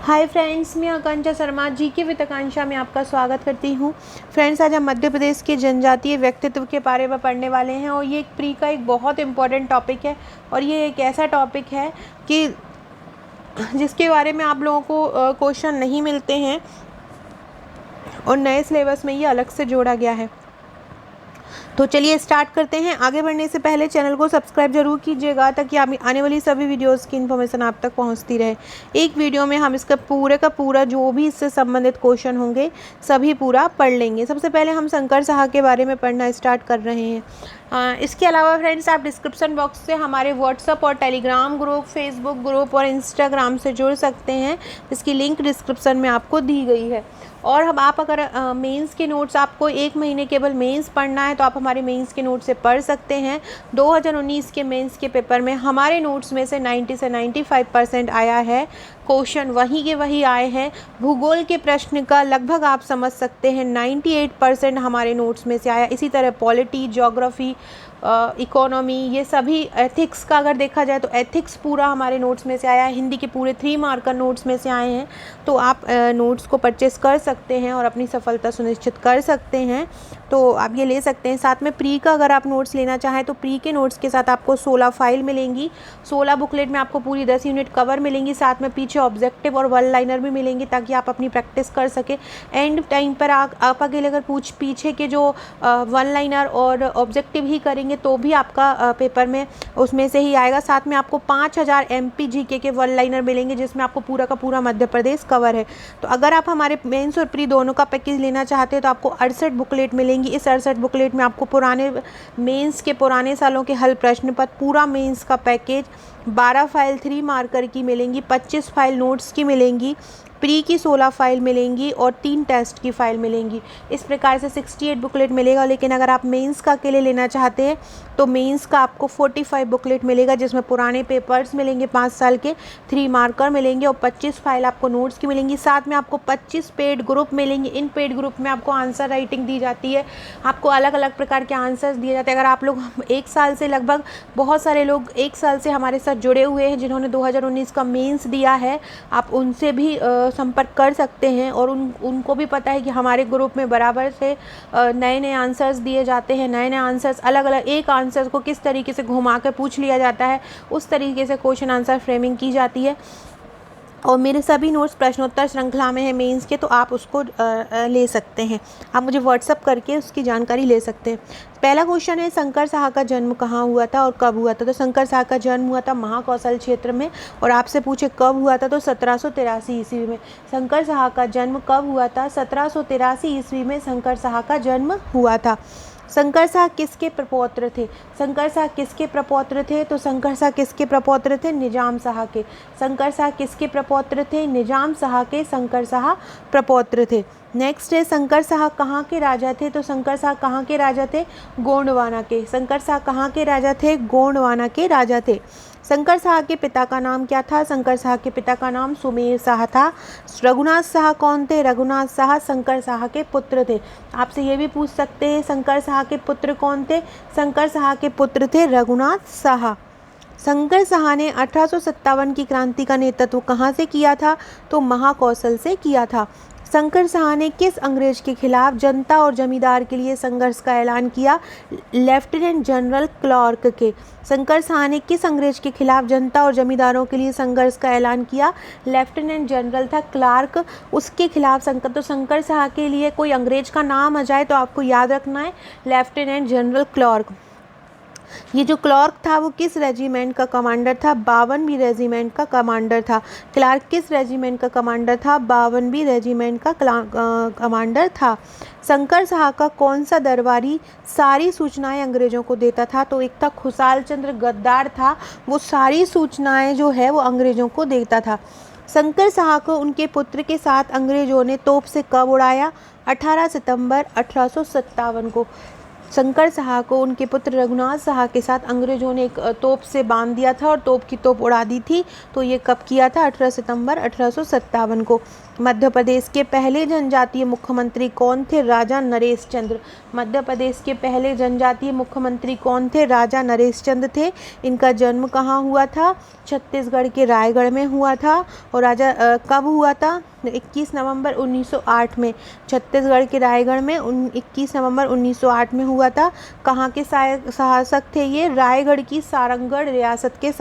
Hi friends, मैं आकांक्षा Sharma GK with आकांक्षा में आपका स्वागत करती हूँ। फ्रेंड्स, आज हम मध्य प्रदेश के जनजातीय व्यक्तित्व के बारे में पढ़ने वाले हैं और ये एक प्री का एक बहुत इम्पॉर्टेंट टॉपिक है और ये एक ऐसा टॉपिक है कि जिसके बारे में आप लोगों को क्वेश्चन नहीं मिलते हैं और नए सिलेबस में ये अलग से जोड़ा गया है। तो चलिए स्टार्ट करते हैं। आगे बढ़ने से पहले चैनल को सब्सक्राइब जरूर कीजिएगा ताकि आने वाली सभी वीडियोस की इन्फॉर्मेशन आप तक पहुंचती रहे। एक वीडियो में हम इसका पूरे का पूरा जो भी इससे संबंधित क्वेश्चन होंगे सभी पूरा पढ़ लेंगे। सबसे पहले हम शंकर साहा के बारे में पढ़ना स्टार्ट कर रहे हैं। इसके अलावा फ्रेंड्स, आप डिस्क्रिप्शन बॉक्स से हमारे व्हाट्सअप और टेलीग्राम ग्रुप, फेसबुक ग्रुप और इंस्टाग्राम से जुड़ सकते हैं। इसकी लिंक डिस्क्रिप्शन में आपको दी गई है। और हम आप अगर मेंस के नोट्स, आपको एक महीने केवल मेंस पढ़ना है तो आप हमारे मेंस के नोट्स से पढ़ सकते हैं। 2019 के मेंस के पेपर में हमारे नोट्स में से 90 से 95% आया है। क्वेश्चन वही के वही आए हैं। भूगोल के प्रश्न का लगभग आप समझ सकते हैं 98% हमारे नोट्स में से आया। इसी तरह पॉलिटी, ज्योग्राफी, इकोनॉमी, ये सभी, एथिक्स का अगर देखा जाए तो एथिक्स पूरा हमारे नोट्स में से आया है। हिंदी के पूरे 3 मार्कर नोट्स में से आए हैं। तो आप नोट्स को परचेस कर सकते हैं और अपनी सफलता सुनिश्चित कर सकते हैं। तो आप ये ले सकते हैं। साथ में प्री का अगर आप नोट्स लेना चाहें तो प्री के नोट्स के साथ आपको 16 फाइल मिलेंगी। 16 बुकलेट में आपको पूरी 10 यूनिट कवर मिलेंगी। साथ में पीछे ऑब्जेक्टिव और वन लाइनर भी मिलेंगी ताकि आप अपनी प्रैक्टिस कर सकें। एंड टाइम पर आप अकेले अगर पीछे के जो वन लाइनर और ऑब्जेक्टिव ही करेंगे तो भी आपका पेपर में उसमें से ही आएगा। साथ में आपको 5000 MP GK के वन लाइनर मिलेंगे जिसमें आपको पूरा का पूरा मध्य प्रदेश कवर है। तो अगर आप हमारे मेंस और प्री दोनों का पैकेज लेना चाहते हैं तो आपको 68 बुकलेट मिलेंगी। इस 68 बुकलेट में आपको पुराने मेंस के पुराने सालों के हल प्रश्न पत्र, पूरा मेंस का पैकेज, 12 फाइल 3 मार्कर की मिलेंगी, 25 फाइल नोट्स की मिलेंगी, प्री की 16 फाइल मिलेंगी और 3 टेस्ट की फाइल मिलेंगी। इस प्रकार से 68 बुकलेट मिलेगा। लेकिन अगर आप मेंस का अकेले लेना चाहते हैं तो मेंस का आपको 45 बुकलेट मिलेगा जिसमें पुराने पेपर्स मिलेंगे 5 साल के, 3 मार्कर मिलेंगे और 25 फाइल आपको नोट्स की मिलेंगी। साथ में आपको 25 पेड ग्रुप मिलेंगे। इन पेड ग्रुप में आपको आंसर राइटिंग दी जाती है। आपको अलग अलग प्रकार के आंसर्स दिए जाते हैं। अगर आप लोग 1 साल से, लगभग बहुत सारे लोग 1 साल से हमारे साथ जुड़े हुए हैं जिन्होंने 2019 का मेंस दिया है, आप उनसे भी संपर्क कर सकते हैं और उनको भी पता है कि हमारे ग्रुप में बराबर से नए नए आंसर्स दिए जाते हैं। नए नए आंसर्स, अलग अलग एक आंसर को किस तरीके से घुमा कर पूछ लिया जाता है, उस तरीके से क्वेश्चन आंसर फ्रेमिंग की जाती है। और मेरे सभी नोट्स प्रश्नोत्तर श्रृंखला में है मेंस के, तो आप उसको ले सकते हैं। आप मुझे व्हाट्सअप करके उसकी जानकारी ले सकते हैं। पहला क्वेश्चन है, शंकर साहा का जन्म कहाँ हुआ था और कब हुआ था? तो शंकर साहा का जन्म हुआ था महाकौशल क्षेत्र में। और आपसे पूछे कब हुआ था तो 1783 ईस्वी में। शंकर साहा का जन्म कब हुआ था? 1783 ईस्वी में शंकर साहा का जन्म हुआ था। शंकर साहा किसके प्रपौत्र थे? शंकर साहा किसके प्रपौत्र थे? तो शंकर साहा किसके प्रपौत्र थे? निजाम शाह के। शंकर साहा किसके प्रपौत्र थे? निजाम शाह के शंकर साहा प्रपौत्र थे। नेक्स्ट है, शंकर साहा कहाँ के राजा थे? तो शंकर साहा कहाँ के राजा थे? गोंडवाना के। शंकर साहा कहाँ के राजा थे? गोंडवाना के राजा थे। शंकर साहा के पिता का नाम क्या था? शंकर साहा के पिता का नाम सुमेर साहा था। रघुनाथ साहा कौन थे? रघुनाथ साहा शंकर साहा के पुत्र थे। आपसे ये भी पूछ सकते हैं शंकर साहा के पुत्र कौन थे? शंकर साहा के पुत्र थे रघुनाथ साहा। शंकर साहा ने 1857 की क्रांति का नेतृत्व कहाँ से किया था? तो महाकौशल से किया था। शंकर साहा ने किस अंग्रेज के खिलाफ जनता और जमींदार के लिए संघर्ष का ऐलान किया? लेफ्टिनेंट जनरल क्लार्क के। शंकर साहा ने किस अंग्रेज के खिलाफ जनता और जमींदारों के लिए संघर्ष का ऐलान किया? लेफ्टिनेंट जनरल था क्लार्क, उसके खिलाफ तो शंकर साहा के लिए कोई अंग्रेज का नाम आ जाए तो आपको याद रखना है लेफ्टिनेंट जनरल क्लार्क। ये जो क्लार्क था वो किस रेजिमेंट का कमांडर था? 52वीं रेजिमेंट का कमांडर था। क्लार्क किस रेजिमेंट का कमांडर था? 52वीं रेजिमेंट का कमांडर था। शंकर साहा का कौन सा दरबारी सारी सूचनाएं अंग्रेजों को देता था? तो एक था खुशाल चंद्र गद्दार था, वो सारी सूचनाएं जो है वो अंग्रेजों को देता था। शंकर साहा को उनके पुत्र के साथ अंग्रेजों ने तोप से कब उड़ाया? 18 सितंबर 1857 को। शंकर शाह को उनके पुत्र रघुनाथ शाह के साथ अंग्रेजों ने एक तोप से बांध दिया था और तोप की तोप उड़ा दी थी। तो ये कब किया था? 18 सितंबर 1857 को। मध्य प्रदेश के पहले जनजातीय मुख्यमंत्री कौन थे? राजा नरेश चंद्र। मध्य प्रदेश के पहले जनजातीय मुख्यमंत्री कौन थे? राजा नरेश चंद्र थे। इनका जन्म कहाँ हुआ था? छत्तीसगढ़ के रायगढ़ में हुआ था। और राजा कब हुआ था? 21 नवंबर 1908 में। छत्तीसगढ़ के रायगढ़ में 21 नवंबर 1908 में हुआ था। कहाँ के शासक थे ये? रायगढ़ की सारंगढ़ रियासत के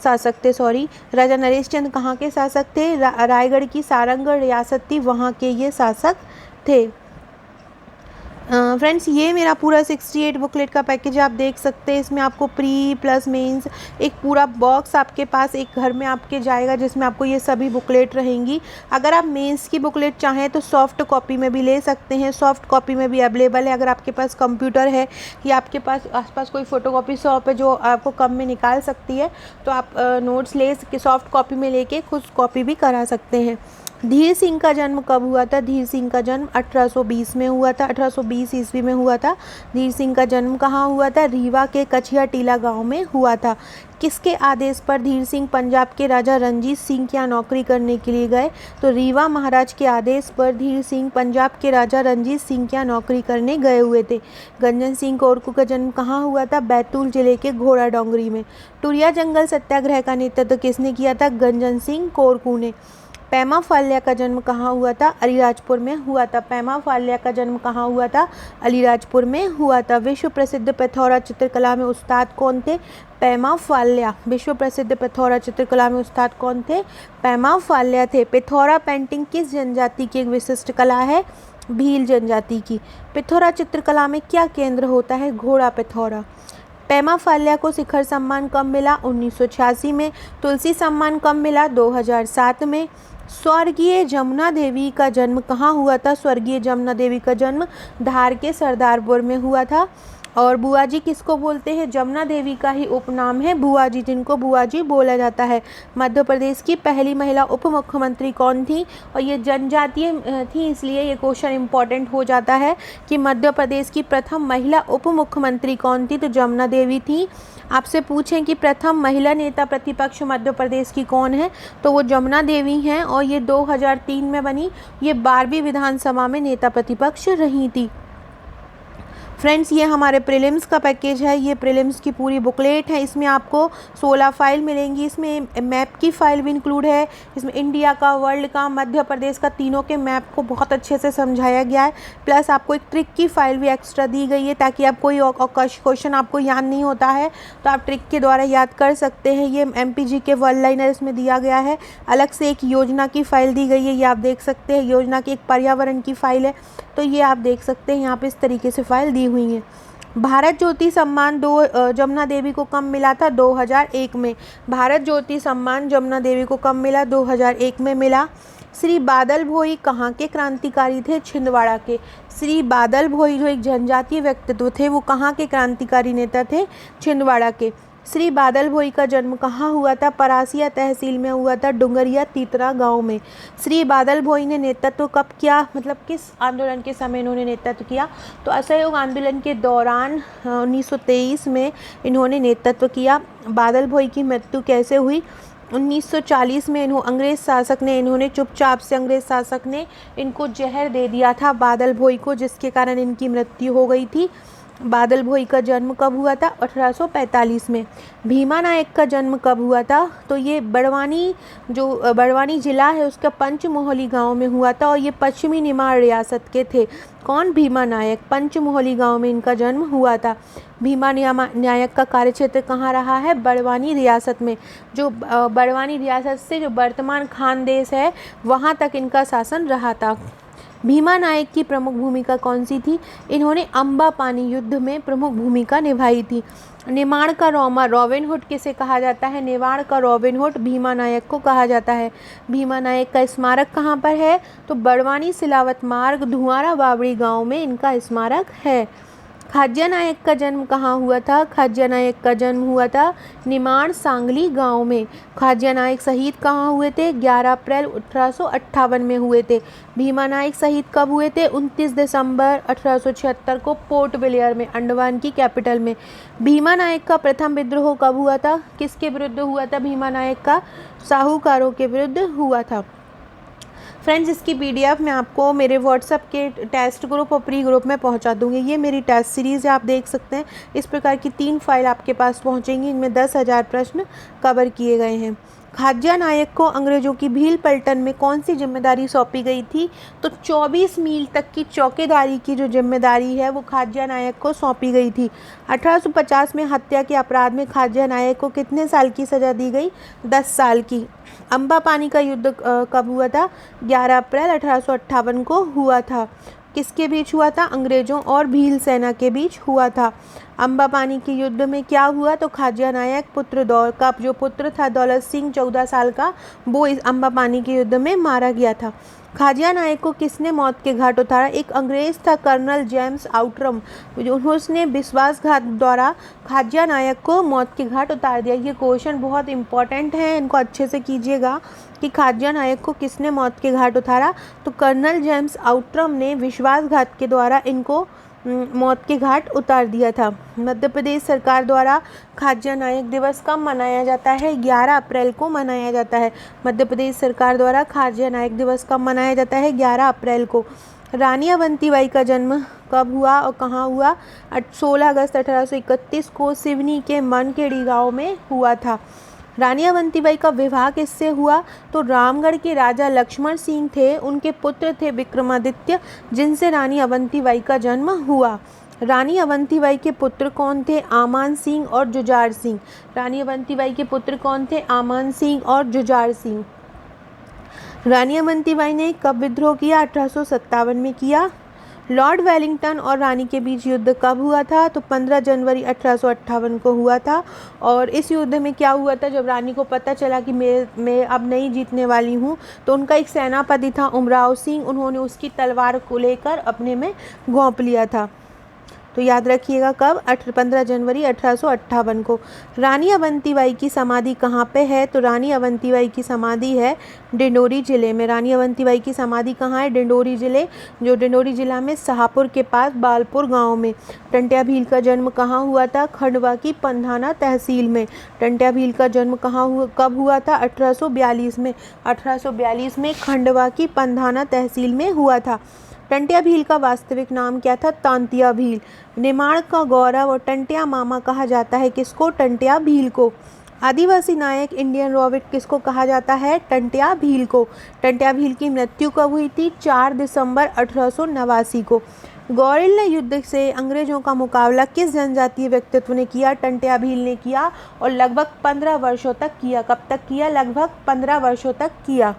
शासक थे सॉरी। राजा नरेश चंद्र कहाँ के शासक थे? रायगढ़ की सारंगढ़ रियासत थी, वहाँ के ये शासक थे। फ्रेंड्स, ये मेरा पूरा 68 बुकलेट का पैकेज आप देख सकते हैं। इसमें आपको प्री प्लस मेंस एक पूरा बॉक्स आपके पास एक घर में आपके जाएगा, जिसमें आपको ये सभी बुकलेट रहेंगी। अगर आप मेंस की बुकलेट चाहें तो सॉफ्ट कॉपी में भी ले सकते हैं, सॉफ्ट कॉपी में भी अवेलेबल है। अगर आपके पास कंप्यूटर है या आपके पास आसपास कोई फ़ोटोकॉपी शॉप है जो आपको कम में निकाल सकती है, तो आप नोट्स ले सॉफ्ट कॉपी में लेके खुद कॉपी भी करा सकते हैं। धीर सिंह का जन्म कब हुआ था? धीर सिंह का जन्म 1820 में हुआ था, 1820 ईस्वी में हुआ था। धीर सिंह का जन्म कहाँ हुआ था? रीवा के कछिया टीला गांव में हुआ था। किसके आदेश पर धीर सिंह पंजाब के राजा रणजीत सिंह के यहाँ नौकरी करने के लिए गए? तो रीवा महाराज के आदेश पर धीर सिंह पंजाब के राजा रणजीत सिंह के यहाँ नौकरी करने गए हुए थे। गंजन सिंह कोरकू का जन्म कहाँ हुआ था? बैतूल जिले के घोड़ा डोंगरी में। टुरिया जंगल सत्याग्रह का नेतृत्व किसने किया था? गंजन सिंह कोरकू ने। पैमा फाल्या का जन्म कहाँ हुआ था? अलीराजपुर में हुआ था। पैमा फाल्या का जन्म कहाँ हुआ था? अलीराजपुर में हुआ था। विश्व प्रसिद्ध पिथौरा चित्रकला में उस्ताद कौन थे? पैमा फाल्या। विश्व प्रसिद्ध पिथौरा चित्रकला में उस्ताद कौन थे? पैमा फाल्या थे। पिथौरा पेंटिंग किस जनजाति की एक विशिष्ट कला है? भील जनजाति की। पिथौरा चित्रकला में क्या केंद्र होता है? घोड़ा पिथौरा। पैमा फाल्या को शिखर सम्मान कब मिला? 1986 में। तुलसी सम्मान कब मिला? 2007 में। स्वर्गीय जमुना देवी का जन्म कहाँ हुआ था? स्वर्गीय जमुना देवी का जन्म धार के सरदारपुर में हुआ था। और बुआ जी किसको बोलते हैं? जमुना देवी का ही उपनाम है बुआ जी, जिनको बुआ जी बोला जाता है। मध्य प्रदेश की पहली महिला उप मुख्यमंत्री कौन थी? और ये जनजातीय थी, इसलिए ये क्वेश्चन इम्पॉर्टेंट हो जाता है कि मध्य प्रदेश की प्रथम महिला उप मुख्यमंत्री कौन थी? तो जमुना देवी थी। आपसे पूछें कि प्रथम महिला नेता प्रतिपक्ष मध्य प्रदेश की कौन है, तो वो जमुना देवी हैं और ये 2003 में बनी। ये 12वीं विधानसभा में नेता प्रतिपक्ष रही थी। फ्रेंड्स, ये हमारे प्रीलिम्स का पैकेज है। ये प्रीलिम्स की पूरी बुकलेट है। इसमें आपको 16 फाइल मिलेंगी। इसमें मैप की फ़ाइल भी इंक्लूड है। इसमें इंडिया का, वर्ल्ड का, मध्य प्रदेश का, तीनों के मैप को बहुत अच्छे से समझाया गया है। प्लस आपको एक ट्रिक की फ़ाइल भी एक्स्ट्रा दी गई है, ताकि आप कोई क्वेश्चन आपको याद नहीं होता है तो आप ट्रिक के द्वारा याद कर सकते हैं। ये MPG के वर्ल्ड लाइनर इसमें दिया गया है। अलग से एक योजना की फ़ाइल दी गई है, ये आप देख सकते हैं। योजना की एक पर्यावरण की फ़ाइल है, तो ये आप देख सकते हैं यहाँ पे इस तरीके से फ़ाइल दी हुई है। भारत ज्योति सम्मान जमुना देवी को कब मिला था? 2001 में। भारत ज्योति सम्मान जमुना देवी को कब मिला? 2001 में मिला। श्री बादल भोई कहाँ के क्रांतिकारी थे? छिंदवाड़ा के। श्री बादल भोई जो एक जनजातीय व्यक्तित्व थे, वो कहाँ के क्रांतिकारी नेता थे? छिंदवाड़ा के। श्री बादल भोई का जन्म कहाँ हुआ था? परासिया तहसील में हुआ था, डुंगरिया तीतरा गांव में। श्री बादल भोई ने नेतृत्व कब किया? मतलब किस आंदोलन के समय इन्होंने नेतृत्व किया? तो असहयोग आंदोलन के दौरान 1923 में इन्होंने नेतृत्व किया। बादल भोई की मृत्यु कैसे हुई? 1940 में अंग्रेज़ शासक ने चुपचाप से अंग्रेज़ शासक ने इनको जहर दे दिया था बादल भोई को, जिसके कारण इनकी मृत्यु हो गई थी। बादल भोई का जन्म कब हुआ था? 1845 में। भीमा नायक का जन्म कब हुआ था? तो ये बड़वानी ज़िला है, उसका पंचमोहली गांव में हुआ था और ये पश्चिमी निमाड़ रियासत के थे। कौन? भीमा नायक। पंचमोहली गांव में इनका जन्म हुआ था। भीमा नायक का कार्यक्षेत्र कहाँ रहा है? बड़वानी रियासत में। जो बड़वानी रियासत से जो वर्तमान खानदेश है, वहाँ तक इनका शासन रहा था। भीमा नायक की प्रमुख भूमिका कौन सी थी? इन्होंने अम्बा पानी युद्ध में प्रमुख भूमिका निभाई थी। निमाड़ का रॉबिन हुड किसे कहा जाता है? निमाड़ का रॉबिन हुड भीमा नायक को कहा जाता है। भीमा नायक का स्मारक कहाँ पर है? तो बड़वानी सिलावत मार्ग, धुआरा बावड़ी गांव में इनका स्मारक है। खाज्या नायक का जन्म कहाँ हुआ था? खाज्या नायक का जन्म हुआ था निमाड़ सांगली गांव में। खाज्या नायक शहीद कहाँ हुए थे? 11 अप्रैल 1858 में हुए थे। भीमा नायक शहीद कब हुए थे? 29 दिसंबर 1876 को पोर्ट ब्लेयर में, अंडमान की कैपिटल में। भीमा नायक का प्रथम विद्रोह कब हुआ था? किसके विरुद्ध हुआ था भीमा नायक का? साहूकारों के विरुद्ध हुआ था। फ्रेंड्स, इसकी पीडीएफ मैं आपको मेरे व्हाट्सएप के टेस्ट ग्रुप और प्री ग्रुप में पहुंचा दूंगी। ये मेरी टेस्ट सीरीज़ है, आप देख सकते हैं। इस प्रकार की 3 फाइल आपके पास पहुंचेंगी। इनमें 10,000 प्रश्न कवर किए गए हैं। खाज्या नायक को अंग्रेजों की भील पलटन में कौन सी जिम्मेदारी सौंपी गई थी? तो 24 मील तक की चौकीदारी की जो जिम्मेदारी है वो खाज्या नायक को सौंपी गई थी। 1850 में हत्या के अपराध में खाज्या नायक को कितने साल की सज़ा दी गई? 10 साल की। अम्बापानी का युद्ध कब हुआ था? 11 अप्रैल 1858 को हुआ था। किसके बीच हुआ था? अंग्रेजों और भील सेना के बीच हुआ था। अम्बापानी के युद्ध में क्या हुआ? तो खाज्या नायक का जो पुत्र था दौलत सिंह 14 साल का, वो इस अम्बापानी के युद्ध में मारा गया था। खाज्या नायक को किसने मौत के घाट उतारा? एक अंग्रेज था कर्नल जेम्स आउटरम, उसने विश्वासघात द्वारा खाज्या नायक को मौत के घाट उतार दिया। ये क्वेश्चन बहुत इंपॉर्टेंट है, इनको अच्छे से कीजिएगा कि खाज्या नायक को किसने मौत के घाट उतारा? तो कर्नल जेम्स आउटरम ने विश्वासघात के द्वारा इनको मौत के घाट उतार दिया था। मध्य प्रदेश सरकार द्वारा खाज्या नायक दिवस कब मनाया जाता है? 11 अप्रैल को मनाया जाता है। मध्य प्रदेश सरकार द्वारा खाज्या नायक दिवस कब मनाया जाता है? 11 अप्रैल को। रानी अवंतीबाई का जन्म कब हुआ और कहाँ हुआ? 16 अगस्त 1831 को सिवनी के मनखेड़ी गाँव में हुआ था। रानी अवंतीबाई का विवाह किससे हुआ? तो रामगढ़ के राजा लक्ष्मण सिंह थे, उनके पुत्र थे विक्रमादित्य, जिनसे रानी अवंतीबाई का जन्म हुआ। रानी अवंतीबाई के पुत्र कौन थे? आमान सिंह और जुझार सिंह। रानी अवंतीबाई के पुत्र कौन थे? आमान सिंह और जुझार सिंह। रानी अवंतीबाई ने कब विद्रोह किया? 1857 में किया। लॉर्ड वेलिंगटन और रानी के बीच युद्ध कब हुआ था? तो 15 जनवरी 1858 को हुआ था। और इस युद्ध में क्या हुआ था? जब रानी को पता चला कि मैं अब नहीं जीतने वाली हूँ, तो उनका एक सेनापति था उमराव सिंह, उन्होंने उसकी तलवार को लेकर अपने में घोंप लिया था। तो याद रखिएगा कब? 15 जनवरी 1858 को। रानी अवंतीबाई की समाधि कहाँ पे है? तो रानी अवंतीबाई की समाधि है डिंडोरी जिले में। रानी अवंतीबाई की समाधि कहाँ है? डिंडोरी जिले, जो डिंडोरी जिला में शाहपुर के पास बालपुर गांव में। टंट्या भील का जन्म कहाँ हुआ था? खंडवा की पंधाना तहसील में। टंट्या भील का जन्म कब हुआ था? 1842 में। 1842 में खंडवा की पंधाना तहसील में हुआ था। टंट्या भील का वास्तविक नाम क्या था? तांतिया भील। निमाड़ का गौरव और टंट्या मामा कहा जाता है किसको? टंट्या भील को। आदिवासी नायक इंडियन रॉबिट किसको कहा जाता है? टंट्या भील को। टंट्या भील की मृत्यु कब हुई थी? 4 दिसंबर 1889 को। गौरिल्ला युद्ध से अंग्रेजों का मुकाबला किस जनजातीय व्यक्तित्व ने किया? टंट्या भील ने किया, और लगभग 15 वर्षों तक किया। कब तक किया? लगभग 15 वर्षों तक किया।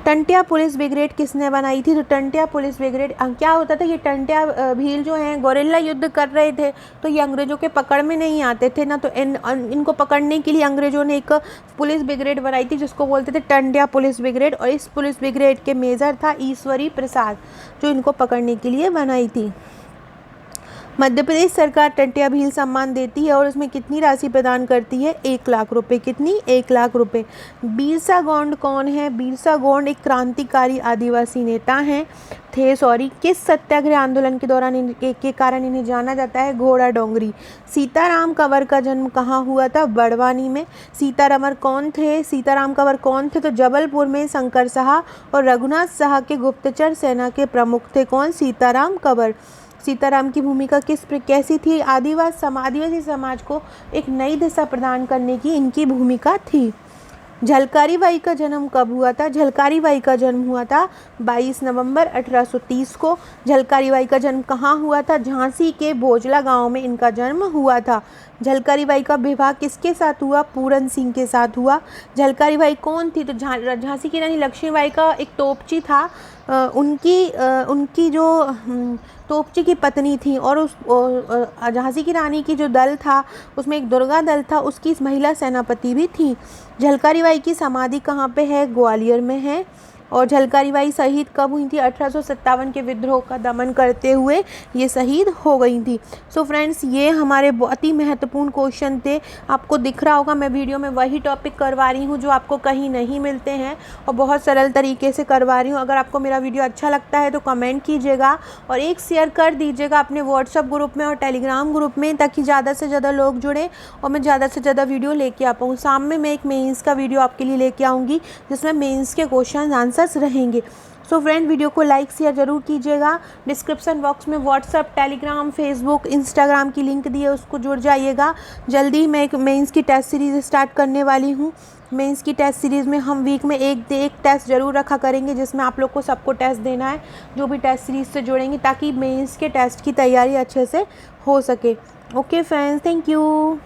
टंट्या पुलिस ब्रिगेड किसने बनाई थी? तो टंट्या पुलिस ब्रिगेड क्या होता था, ये टंट्या भील जो हैं गोरिल्ला युद्ध कर रहे थे, तो ये अंग्रेजों के पकड़ में नहीं आते थे ना, तो इनको पकड़ने के लिए अंग्रेजों ने एक पुलिस ब्रिगेड बनाई थी जिसको बोलते थे टंट्या पुलिस ब्रिगेड। और इस पुलिस ब्रिगेड के मेजर था ईश्वरी प्रसाद, जो इनको पकड़ने के लिए बनाई थी। मध्य प्रदेश सरकार टंट्या भील सम्मान देती है और उसमें कितनी राशि प्रदान करती है? 1 लाख रुपए। कितनी? 1 लाख रुपए। बिरसा गोंड कौन है? बिरसा गोंड एक क्रांतिकारी आदिवासी नेता हैं किस सत्याग्रह आंदोलन के दौरान के कारण इन्हें जाना जाता है? घोड़ा डोंगरी। सीताराम कंवर का जन्म कहाँ हुआ था? बड़वानी में। सीताराम कौन थे? सीताराम कंवर कौन थे? तो जबलपुर में शंकर शाह और रघुनाथ शाह के गुप्तचर सेना के प्रमुख थे। कौन? सीताराम कंवर। सीताराम की भूमिका कैसी थी? आदिवासी समाज को एक नई दिशा प्रदान करने की इनकी भूमिका थी। झलकारी बाई का जन्म कब हुआ था? झलकारी बाई का जन्म हुआ था 22 नवंबर 1830 को। झलकारी बाई का जन्म कहाँ हुआ था? झांसी के भोजला गांव में इनका जन्म हुआ था। झलकारी बाई का विवाह किसके साथ हुआ? पूरन सिंह के साथ हुआ। झलकारी बाई कौन थी? तो झांसी की रानी लक्ष्मीबाई का एक तोपची था, उनकी जो तोपची की पत्नी थी, और उस झांसी की रानी की जो दल था उसमें एक दुर्गा दल था, उसकी इस महिला सेनापति भी थी। झलकारी बाई की समाधि कहाँ पे है? ग्वालियर में है। और झलकारी बाई शहीद कब हुई थी? 1857 के विद्रोह का दमन करते हुए ये शहीद हो गई थी। सो फ्रेंड्स, ये हमारे बहुत ही महत्वपूर्ण क्वेश्चन थे। आपको दिख रहा होगा मैं वीडियो में वही टॉपिक करवा रही हूँ जो आपको कहीं नहीं मिलते हैं और बहुत सरल तरीके से करवा रही हूँ। अगर आपको मेरा वीडियो अच्छा लगता है तो कमेंट कीजिएगा और एक शेयर कर दीजिएगा अपने व्हाट्सएप ग्रुप में और टेलीग्राम ग्रुप में, ताकि ज़्यादा से ज़्यादा लोग जुड़ें और मैं ज़्यादा से ज़्यादा वीडियो लेके आ पाऊँ। शाम में मैं एक मेंस का वीडियो आपके लिए लेके आऊँगी जिसमें मेंस के क्वेश्चन आंसर्स रहेंगे। सो फ्रेंड, वीडियो को लाइक शेयर ज़रूर कीजिएगा। डिस्क्रिप्शन बॉक्स में व्हाट्सएप, टेलीग्राम, फेसबुक, इंस्टाग्राम की लिंक दी है, उसको जुड़ जाइएगा। जल्दी मैं एक मेंस की टेस्ट सीरीज़ स्टार्ट करने वाली हूँ। मेंस की टेस्ट सीरीज़ में हम वीक में एक टेस्ट ज़रूर रखा करेंगे जिसमें आप लोग को सबको टेस्ट देना है जो भी टेस्ट सीरीज़ से जुड़ेंगे, ताकि मेंस के टेस्ट की तैयारी अच्छे से हो सके। Okay friends, thank you.